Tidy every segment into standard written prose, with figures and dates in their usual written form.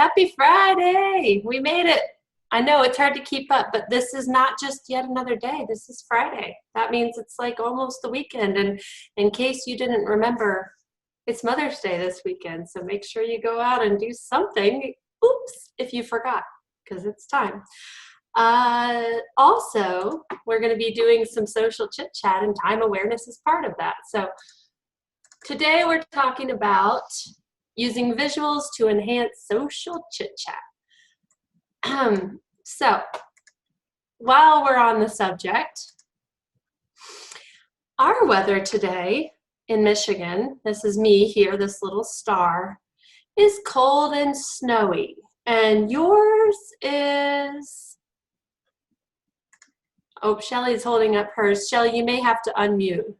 Happy Friday. We made it. I know it's hard to keep up, but this is not just yet another day. This is Friday. That means it's like almost the weekend. And in case you didn't remember, it's Mother's Day this weekend. So make sure you go out and do something. Oops, if you forgot, because it's time. Also, we're going to be doing some social chit chat, and time awareness is part of that. So today we're talking about using visuals to enhance social chit chat. So while we're on the subject, our weather today in Michigan, this is me here, this little star, is cold and snowy. And yours is, oh, Shelly's holding up hers. Shelly, you may have to unmute.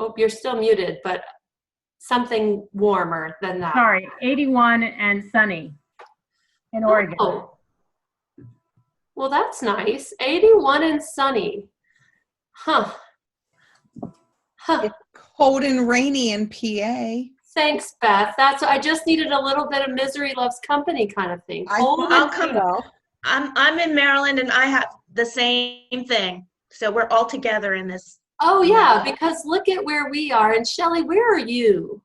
Oh, you're still muted, but something warmer than that. Sorry, 81 and sunny in Oregon. Oh. Well, that's nice. 81 and sunny. Huh. It's cold and rainy in PA. Thanks, Beth. I just needed a little bit of misery loves company kind of thing. I'll come. I'm in Maryland, and I have the same thing. So we're all together in this. Oh yeah, because look at where we are. And Shelly, where are you?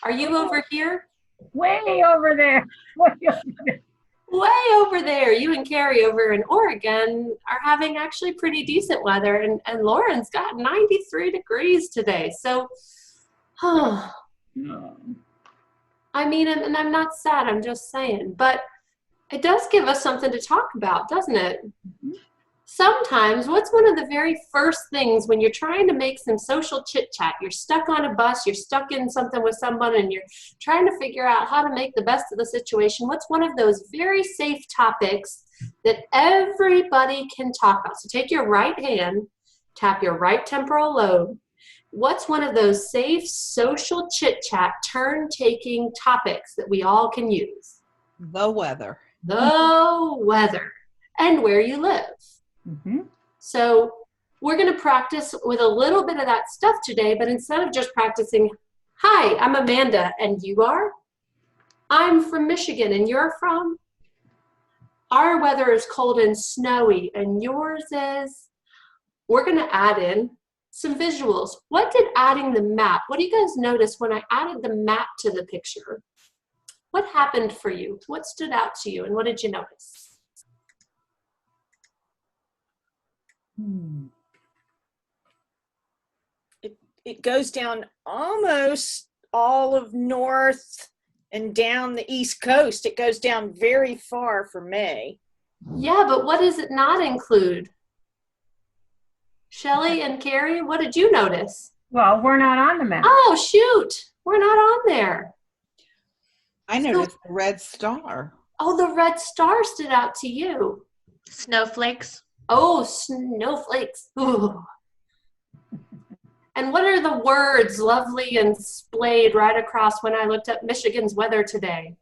Are you over here? Way over there. Way over there. You and Carrie over in Oregon are having actually pretty decent weather, and Lauren's got 93 degrees today. So, I mean, and I'm not sad, I'm just saying, but it does give us something to talk about, doesn't it? Mm-hmm. Sometimes, what's one of the very first things when you're trying to make some social chit chat? You're stuck on a bus, you're stuck in something with someone, and you're trying to figure out how to make the best of the situation. What's one of those very safe topics that everybody can talk about? So take your right hand, tap your right temporal lobe. What's one of those safe social chit chat turn-taking topics that we all can use? The weather. The weather. And where you live. Mm-hmm. So we're going to practice with a little bit of that stuff today, but instead of just practicing, hi, I'm Amanda, and you are? I'm from Michigan, and you're from? Our weather is cold and snowy, and yours is? We're going to add in some visuals. What did adding the map, what do you guys notice when I added the map to the picture? What happened for you? What stood out to you, and what did you notice? It goes down almost all of north and down the East Coast. It goes down very far for me. Yeah, but what does it not include? Shelly and Carrie, what did you notice? Well, we're not on the map. Oh, shoot. We're not on there. I noticed the red star. Oh, the red star stood out to you. Snowflakes. Oh, snowflakes. Ooh. And what are the words lovely and splayed right across when I looked up Michigan's weather today?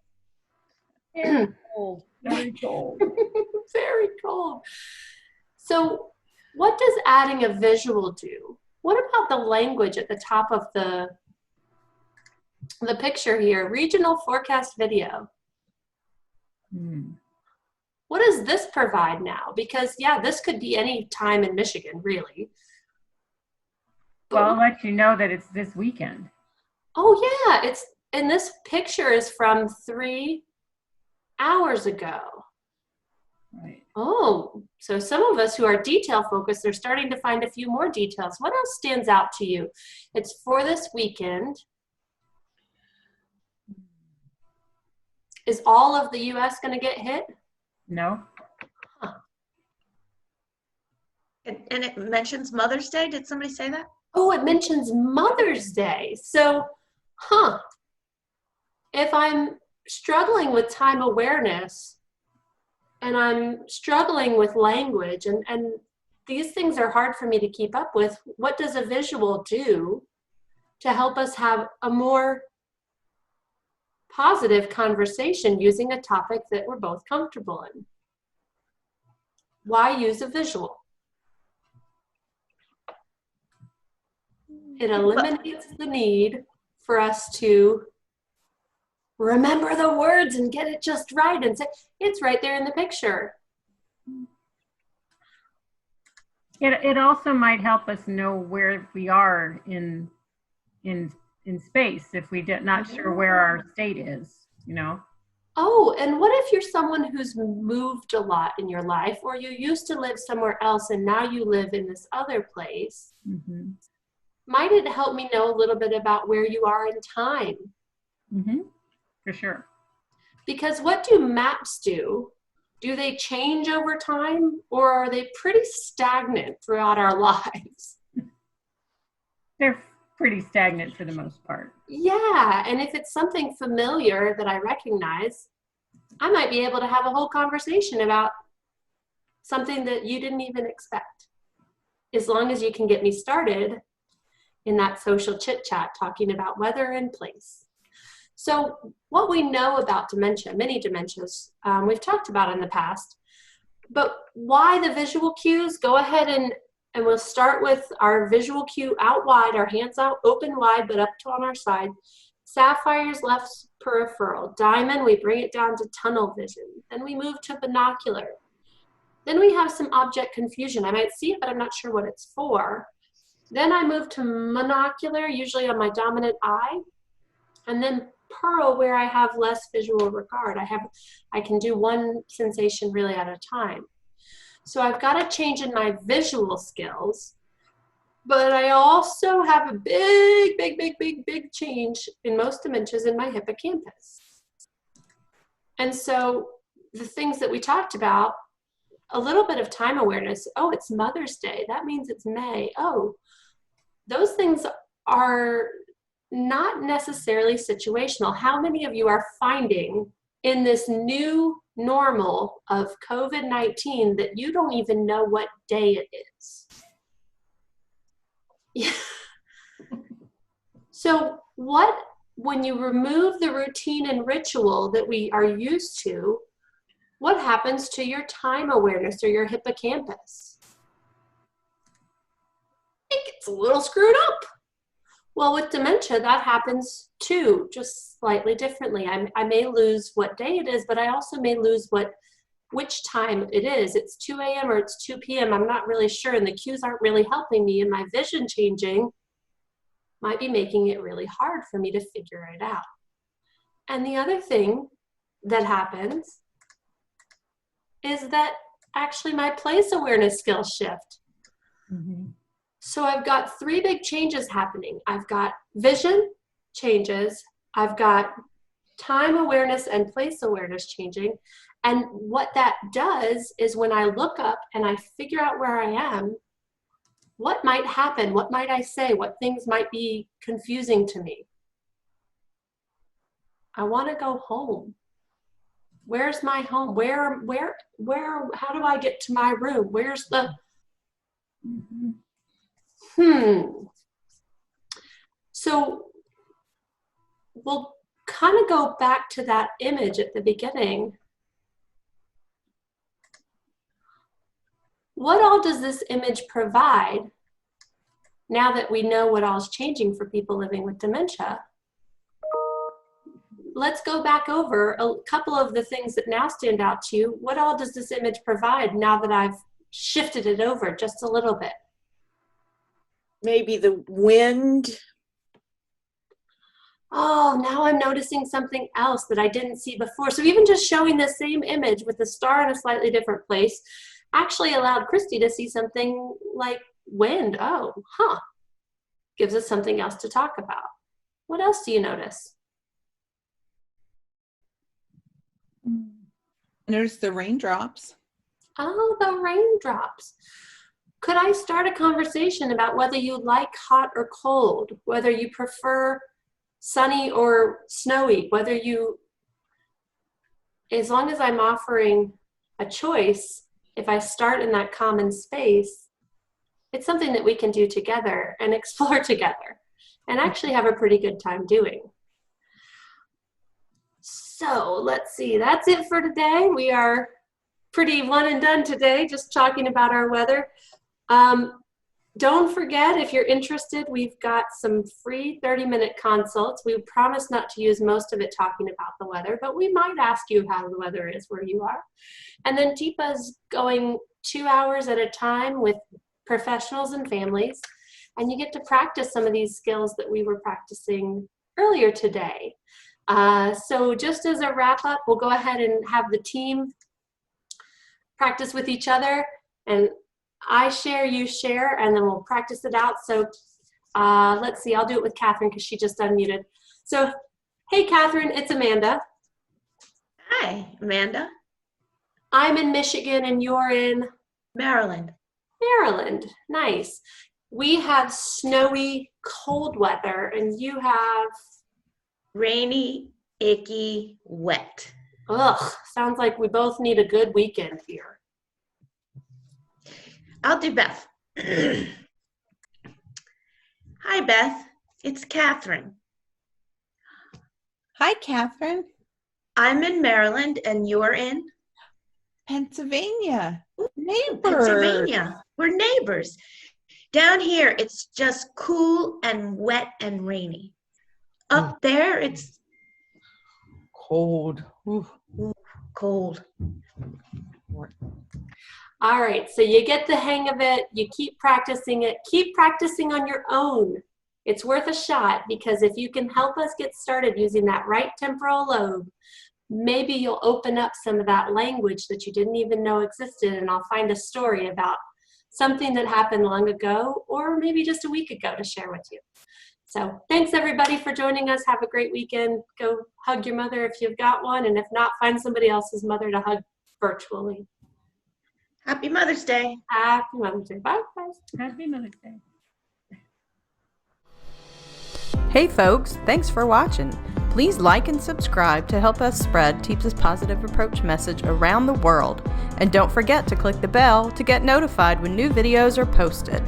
Very cold. Very cold. Very cold. So what does adding a visual do? What about the language at the top of the picture here? Regional forecast video. What does this provide now? Because, yeah, this could be any time in Michigan, really. Well, I'll let you know that it's this weekend. Oh, yeah. And this picture is from 3 hours ago. Right. Oh, so some of us who are detail focused are starting to find a few more details. What else stands out to you? It's for this weekend. Is all of the U.S. going to get hit? No. Huh. And it mentions Mother's Day. Did somebody say that? Oh, it mentions Mother's Day. So, if I'm struggling with time awareness and I'm struggling with language and these things are hard for me to keep up with, what does a visual do to help us have a more positive conversation using a topic that we're both comfortable in? Why use a visual? It eliminates the need for us to remember the words and get it just right and say, it's right there in the picture. It also might help us know where we are in space if we are not sure where our state is, you know. Oh, and what if you're someone who's moved a lot in your life, or you used to live somewhere else and now you live in this other place? Mm-hmm. Might it help me know a little bit about where you are in time? Mm-hmm. For sure. Because what do maps do? Do they change over time, or are they pretty stagnant throughout our lives? They're pretty stagnant for the most part. Yeah, and if it's something familiar that I recognize, I might be able to have a whole conversation about something that you didn't even expect. As long as you can get me started in that social chit chat talking about weather and place. So what we know about dementia, many dementias, we've talked about in the past, but why the visual cues? Go ahead and we'll start with our visual cue out wide, our hands out open wide, but up to on our side. Sapphire's left peripheral. Diamond, we bring it down to tunnel vision. Then we move to binocular. Then we have some object confusion. I might see it, but I'm not sure what it's for. Then I move to monocular, usually on my dominant eye. And then pearl, where I have less visual regard. I can do one sensation really at a time. So I've got a change in my visual skills, but I also have a big change in most dementias in my hippocampus. And so the things that we talked about, a little bit of time awareness. Oh, it's Mother's Day. That means it's May. Oh, those things are not necessarily situational. How many of you are finding in this new normal of COVID-19 that you don't even know what day it is? Yeah. So when you remove the routine and ritual that we are used to, what happens to your time awareness or your hippocampus? It gets a little screwed up. Well, with dementia, that happens too, just slightly differently. I may lose what day it is, but I also may lose which time it is. It's 2 a.m. or it's 2 p.m. I'm not really sure, and the cues aren't really helping me, and my vision changing might be making it really hard for me to figure it out. And the other thing that happens is that actually my place awareness skills shift. Mm-hmm. So I've got 3 big changes happening. I've got vision changes, I've got time awareness and place awareness changing. And what that does is when I look up and I figure out where I am, what might happen? What might I say? What things might be confusing to me? I want to go home. Where's my home? Where, how do I get to my room? Where's the, So we'll kind of go back to that image at the beginning. What all does this image provide now that we know what all is changing for people living with dementia? Let's go back over a couple of the things that now stand out to you. What all does this image provide now that I've shifted it over just a little bit? Maybe the wind. Oh, now I'm noticing something else that I didn't see before. So even just showing the same image with the star in a slightly different place actually allowed Christy to see something like wind. Oh, gives us something else to talk about. What else do you notice? There's the raindrops. Oh, the raindrops. Could I start a conversation about whether you like hot or cold, whether you prefer sunny or snowy, whether you, as long as I'm offering a choice, if I start in that common space, it's something that we can do together and explore together and actually have a pretty good time doing. So let's see, that's it for today. We are pretty one and done today, just talking about our weather. Don't forget, if you're interested, we've got some free 30-minute consults. We promise not to use most of it talking about the weather, but we might ask you how the weather is where you are. And then Deepa's going 2 hours at a time with professionals and families, and you get to practice some of these skills that we were practicing earlier today. So just as a wrap up, we'll go ahead and have the team practice with each other, and I share, you share, and then we'll practice it out. So let's see, I'll do it with Catherine because she just unmuted. So, hey Catherine, it's Amanda. Hi, Amanda. I'm in Michigan and you're in? Maryland. Maryland, nice. We have snowy, cold weather, and you have? Rainy, icky, wet. Ugh, sounds like we both need a good weekend here. I'll do Beth. Hi, Beth. It's Catherine. Hi, Catherine. I'm in Maryland, and you're in? Pennsylvania. Neighbors. Pennsylvania. We're neighbors. Down here, it's just cool and wet and rainy. Up there, it's Cold. Ooh. cold. All right, so you get the hang of it, you keep practicing it, keep practicing on your own. It's worth a shot, because if you can help us get started using that right temporal lobe, maybe you'll open up some of that language that you didn't even know existed, and I'll find a story about something that happened long ago, or maybe just a week ago, to share with you. So thanks everybody for joining us. Have a great weekend. Go hug your mother if you've got one, and if not, find somebody else's mother to hug virtually. Happy Mother's Day. Happy Mother's Day. Bye, guys. Happy Mother's Day. Hey folks, thanks for watching. Please like and subscribe to help us spread Teeps's positive approach message around the world. And don't forget to click the bell to get notified when new videos are posted.